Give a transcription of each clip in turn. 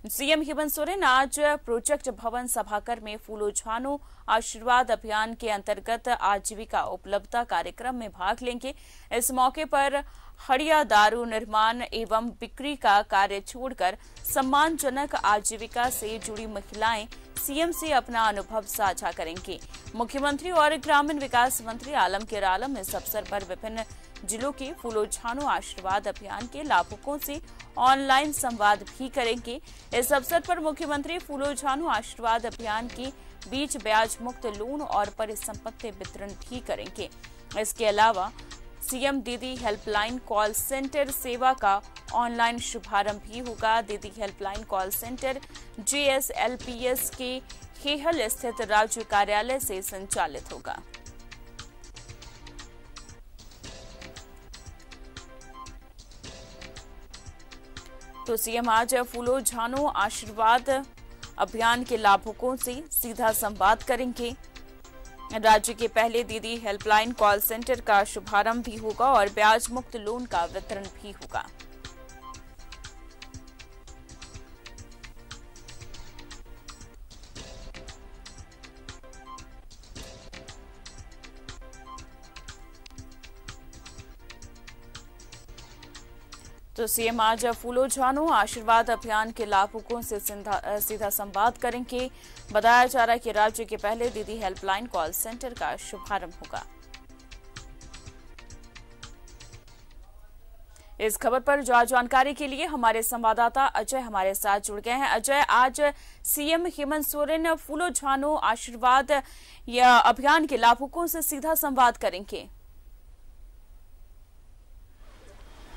CM Hemant Soren आज project भवन सभाकर में फूलो झानो आशीर्वाद अभियान के अंतर्गत आजीविका उपलब्धता कार्यक्रम में भाग लेंगे। इस मौके पर हड़िया दारू निर्माण एवं बिक्री का कार्य छोड़कर सम्मानजनक आजीविका से जुड़ी महिलाएं सीएम से अपना अनुभव साझा करेंगी। मुख्यमंत्री और ग्रामीण विकास मंत्री आलमगीर आलम इस अवसर पर विभिन्न जिलों के फूलो झानो आशीर्वाद अभियान के लाभुकों से ऑनलाइन संवाद भी करेंगे। इस अवसर पर मुख्यमंत्री फूलो झानो आशीर्वाद अभियान के बीच ब्याज मुक्त लोन और परिसंपत्ति वितरण भी करेंगे। इसके अलावा सीएम दीदी हेल्पलाइन कॉल सेंटर सेवा का ऑनलाइन शुभारंभ भी होगा। दीदी हेल्पलाइन कॉल सेंटर JSLPS के हेहल स्थित राज्य कार्यालय से संचालित होगा। तो सीएम आज फूलो झानो आशीर्वाद अभियान के लाभुकों से सीधा संवाद करेंगे। राज्य के पहले दीदी हेल्पलाइन कॉल सेंटर का शुभारंभ भी होगा और ब्याज मुक्त लोन का वितरण भी होगा। तो सीएम आज फूलो झानो आशीर्वाद अभियान के लाभुकों से सीधा संवाद करेंगे। बताया जा रहा है कि राज्य के पहले दीदी हेल्पलाइन कॉल सेंटर का शुभारंभ होगा। इस खबर पर जानकारी के लिए हमारे संवाददाता अजय हमारे साथ जुड़ गए हैं। अजय, आज सीएम हेमंत सोरेन फूलो झानो आशीर्वाद अभियान के लाभुकों से सीधा संवाद करेंगे।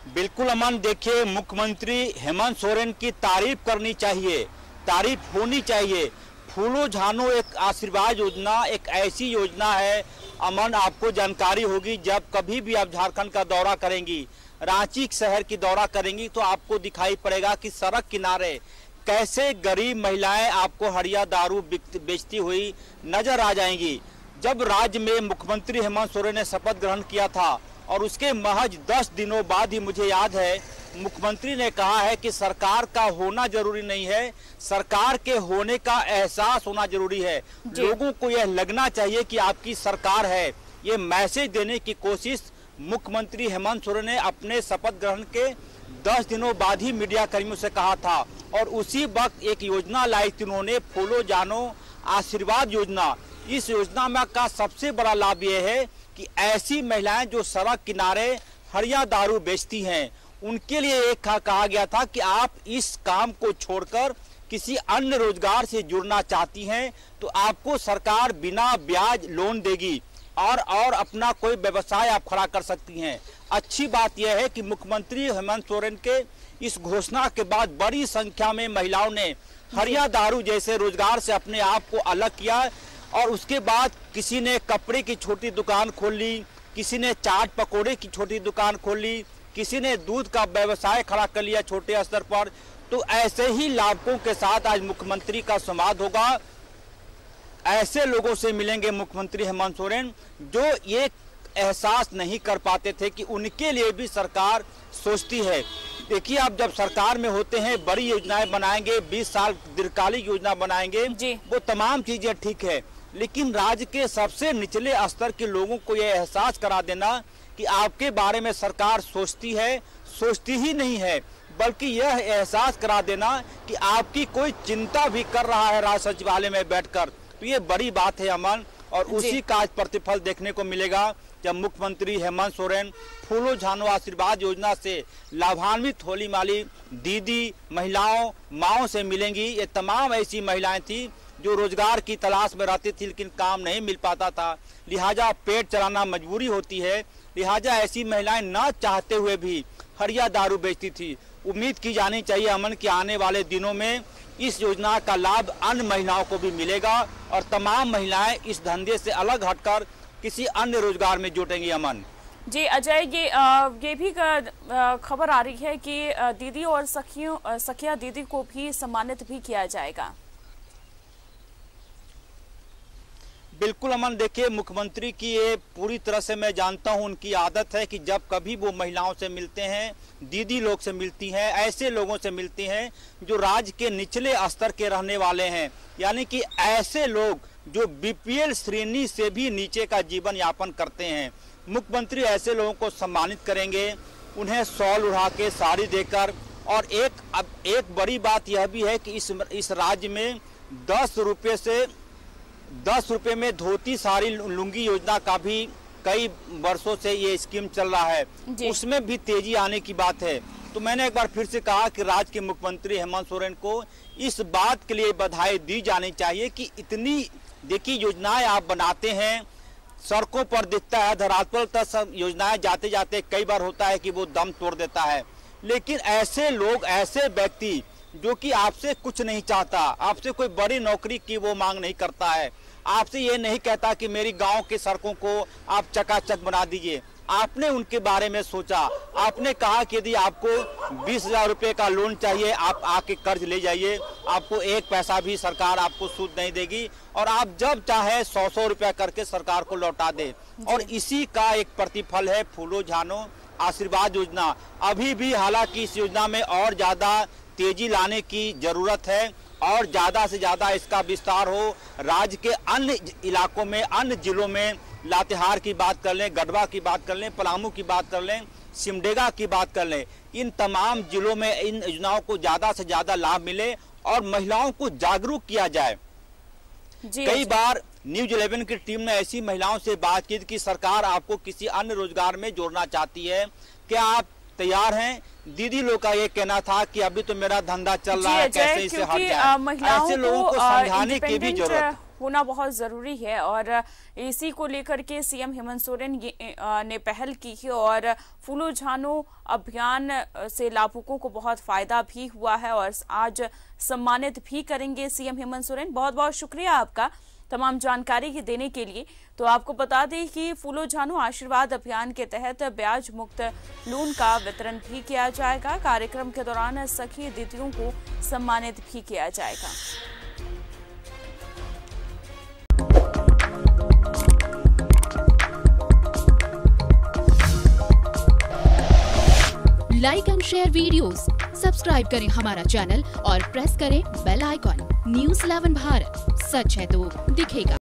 बिल्कुल अमन, देखिए मुख्यमंत्री हेमंत सोरेन की तारीफ करनी चाहिए, तारीफ होनी चाहिए। फूलो झानो एक आशीर्वाद योजना एक ऐसी योजना है अमन, आपको जानकारी होगी, जब कभी भी आप झारखंड का दौरा करेंगी, रांची शहर की दौरा करेंगी तो आपको दिखाई पड़ेगा कि सड़क किनारे कैसे गरीब महिलाएं आपको हड़िया दारू बेचती हुई नजर आ जाएंगी। जब राज्य में मुख्यमंत्री हेमंत सोरेन ने शपथ ग्रहण किया था और उसके महज 10 दिनों बाद ही मुझे याद है मुख्यमंत्री ने कहा है कि सरकार का होना जरूरी नहीं है, सरकार के होने का एहसास होना जरूरी है। लोगों को यह लगना चाहिए कि आपकी सरकार है। ये मैसेज देने की कोशिश मुख्यमंत्री हेमंत सोरेन ने अपने शपथ ग्रहण के 10 दिनों बाद ही मीडिया कर्मियों से कहा था और उसी वक्त एक योजना लाई थी उन्होंने, फूलो झानो आशीर्वाद योजना। इस योजना में का सबसे बड़ा लाभ यह है कि ऐसी महिलाएं जो सड़क किनारे हड़िया दारू बेचती हैं उनके लिए एक कहा गया था कि आप इस काम को छोड़कर किसी अन्य रोजगार से जुड़ना चाहती हैं तो आपको सरकार बिना ब्याज लोन देगी और अपना कोई व्यवसाय आप खड़ा कर सकती हैं। अच्छी बात यह है कि मुख्यमंत्री हेमंत सोरेन के इस घोषणा के बाद बड़ी संख्या में महिलाओं ने हड़िया दारू जैसे रोजगार से अपने आप को अलग किया और उसके बाद किसी ने कपड़े की छोटी दुकान खोल ली, किसी ने चाट पकोड़े की छोटी दुकान खोल ली, किसी ने दूध का व्यवसाय खड़ा कर लिया छोटे स्तर पर। तो ऐसे ही लाभुकों के साथ आज मुख्यमंत्री का संवाद होगा। ऐसे लोगों से मिलेंगे मुख्यमंत्री हेमंत सोरेन जो ये एहसास नहीं कर पाते थे कि उनके लिए भी सरकार सोचती है। देखिए, आप जब सरकार में होते हैं बड़ी योजनाएं बनाएंगे, 20 साल दीर्घकालिक योजना बनाएंगे, वो तमाम चीजें ठीक है, लेकिन राज्य के सबसे निचले स्तर के लोगों को यह एहसास करा देना कि आपके बारे में सरकार सोचती है, सोचती ही नहीं है, बल्कि यह एहसास करा देना कि आपकी कोई चिंता भी कर रहा है राज्य सचिवालय में बैठकर, तो ये बड़ी बात है अमन। और उसी का आज प्रतिफल देखने को मिलेगा जब मुख्यमंत्री हेमंत सोरेन फूलो झानो आशीर्वाद योजना से लाभान्वित होने वाली दीदी महिलाओं माओं से मिलेंगी। ये तमाम ऐसी महिलाएं थी जो रोजगार की तलाश में रहती थी लेकिन काम नहीं मिल पाता था, लिहाजा पेट चलाना मजबूरी होती है, लिहाजा ऐसी महिलाएं न चाहते हुए भी हड़िया दारू बेचती थी। उम्मीद की जानी चाहिए अमन कि आने वाले दिनों में इस योजना का लाभ अन्य महिलाओं को भी मिलेगा और तमाम महिलाएं इस धंधे से अलग हटकर किसी अन्य रोजगार में जुटेंगी। अमन जी अजय, ये भी खबर आ रही है कि दीदी और सखिया दीदी को भी सम्मानित भी किया जाएगा। बिल्कुल अमन, देखिए मुख्यमंत्री की ये पूरी तरह से मैं जानता हूं, उनकी आदत है कि जब कभी वो महिलाओं से मिलते हैं, दीदी लोग से मिलती हैं, ऐसे लोगों से मिलती हैं जो राज्य के निचले स्तर के रहने वाले हैं, यानी कि ऐसे लोग जो बीपीएल श्रेणी से भी नीचे का जीवन यापन करते हैं। मुख्यमंत्री ऐसे लोगों को सम्मानित करेंगे, उन्हें शॉल उड़ा के, साड़ी देकर। और एक बड़ी बात यह भी है कि इस राज्य में 10 रुपये में धोती साड़ी लुंगी योजना का भी कई वर्षों से ये स्कीम चल रहा है, उसमें भी तेजी आने की बात है। तो मैंने एक बार फिर से कहा कि राज्य के मुख्यमंत्री हेमंत सोरेन को इस बात के लिए बधाई दी जानी चाहिए कि इतनी देखिए योजनाएं आप बनाते हैं, सड़कों पर दिखता है, धरातल तक सब योजनाएं जाते जाते कई बार होता है कि वो दम तोड़ देता है। लेकिन ऐसे लोग, ऐसे व्यक्ति जो कि आपसे कुछ नहीं चाहता, आपसे कोई बड़ी नौकरी की वो मांग नहीं करता है, आपसे ये नहीं कहता कि मेरी गांव की सड़कों को आप चकाचक बना दीजिए। आपने उनके बारे में सोचा, आपने कहा कि यदि आपको 20,000 रुपये का लोन चाहिए, आप आके कर्ज ले जाइए, आपको एक पैसा भी सरकार आपको सूद नहीं देगी, और आप जब चाहे 100 रुपया करके सरकार को लौटा दे। और इसी का एक प्रतिफल है फूलो झानो आशीर्वाद योजना। अभी भी हालांकि इस योजना में और ज्यादा तेजी लाने की जरूरत है और ज्यादा से ज्यादा इसका विस्तार हो। राज्य के अन्य इलाकों में, अन्य जिलों में, लातेहार की बात कर लें, गढ़वा की बात कर लें, पलामू की बात कर लें, सिमडेगा की बात कर लें, इन तमाम जिलों में इन योजनाओं को ज्यादा से ज्यादा लाभ मिले और महिलाओं को जागरूक किया जाए। कई बार न्यूज 11 की टीम ने ऐसी महिलाओं से बात की कि सरकार आपको किसी अन्य रोजगार में जोड़ना चाहती है, क्या आप तैयार हैं? दीदी लोग का ये कहना था कि अभी तो मेरा धंधा चल रहा है, कैसे इसे हट जाए। ऐसे लोगों को समझाने की भी जरूरत होना बहुत जरूरी है और इसी को लेकर के सीएम हेमंत सोरेन ने पहल की है और फूलो झानो अभियान से लाभुकों को बहुत फायदा भी हुआ है और आज सम्मानित भी करेंगे सीएम हेमंत सोरेन। बहुत बहुत शुक्रिया आपका तमाम जानकारी देने के लिए। तो आपको बता दें कि फूलो झानो आशीर्वाद अभियान के तहत ब्याज मुक्त लोन का वितरण भी किया जाएगा। कार्यक्रम के दौरान सखी दीदियों को सम्मानित भी किया जाएगा। Like and share videos, subscribe करें हमारा चैनल और प्रेस करें बेल आइकॉन। न्यूज़ 11 भारत, सच है तो दिखेगा।